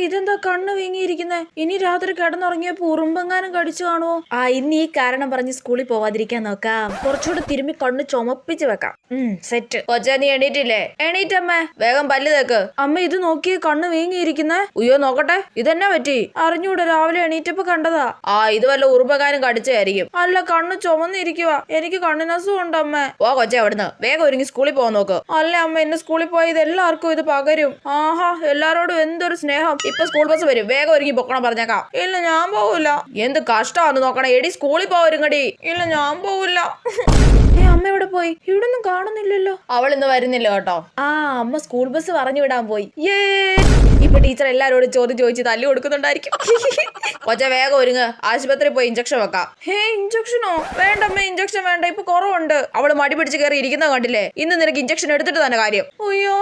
ഇതെന്താ കണ്ണ് വീങ്ങിയിരിക്കുന്നേ? ഇനി രാത്രി കിടന്നുറങ്ങിയപ്പോ ഉറുമ്പെങ്ങാനും കടിച്ചു കാണുവോ? ഇന്ന് ഈ കാരണം പറഞ്ഞ് സ്കൂളിൽ പോവാതിരിക്കാൻ നോക്കാം. കുറച്ചുകൂടെ തിരുമ്മി കണ്ണ് ചുമപ്പിച്ച് വെക്കാം. സെറ്റ്. കൊച്ചാ നീ എണീറ്റില്ലേ? എണീറ്റമ്മേ. വേഗം പല്ല് തേക്ക്. അമ്മ ഇത് നോക്കിയേ, കണ്ണ് വീങ്ങിയിരിക്കുന്നേ. ഉയ്യോ നോക്കട്ടെ, ഇതെന്നാ പറ്റി? അറിഞ്ഞൂടെ, രാവിലെ എണീറ്റപ്പോ കണ്ടതാ. ഇത് വല്ല ഉറുമ്പെങ്ങാനും കടിച്ചായിരിക്കും. അല്ല, കണ്ണ് ചുമന്നിരിക്കുക. എനിക്ക് കണ്ണിനസുഖം ഉണ്ട് അമ്മേ. കൊച്ചെ അവിടുന്ന് വേഗം ഒരുങ്ങി സ്കൂളിൽ പോകാൻ നോക്ക്. അല്ല അമ്മ, ഇന്ന് സ്കൂളിൽ പോയത് എല്ലാവർക്കും ഇത് പകരും. ആഹാ, എല്ലാരോടും എന്തൊരു സ്നേഹം. ഇപ്പൊ സ്കൂൾ ബസ് വരും, വേഗം ഒരുങ്ങി പൊക്കണം പറഞ്ഞേക്കാം. ഇല്ല ഞാൻ പോവില്ല. എന്ത് കഷ്ടമാന്ന് നോക്കണേ. എടി സ്കൂളിൽ പോവരുങ്ങടി. ഇല്ല ഞാൻ പോവില്ല. അമ്മ എവിടെ പോയി? ഇവിടെ ഒന്നും കാണുന്നില്ലല്ലോ. അവൾ ഇന്ന് വരുന്നില്ല കേട്ടോ. അമ്മ സ്കൂൾ ബസ് പറഞ്ഞു വിടാൻ പോയി. ഇപ്പൊ ടീച്ചർ എല്ലാരോടും ചോദ്യം ചോദിച്ച് തല്ലി കൊടുക്കുന്നുണ്ടായിരിക്കും. കൊച്ച വേഗം ഒരുങ്ങ്, ആശുപത്രി പോയി ഇഞ്ചക്ഷൻ വെക്കാം. ഇഞ്ചക്ഷനോ? വേണ്ടമ്മ, ഇഞ്ചക്ഷൻ വേണ്ട, ഇപ്പൊ കുറവുണ്ട്. അവള് മടി പിടിച്ച് കയറി ഇരിക്കുന്ന കണ്ടില്ലേ? ഇന്ന് നിനക്ക് ഇഞ്ചക്ഷൻ എടുത്തിട്ട് തന്നെ കാര്യം. അയ്യോ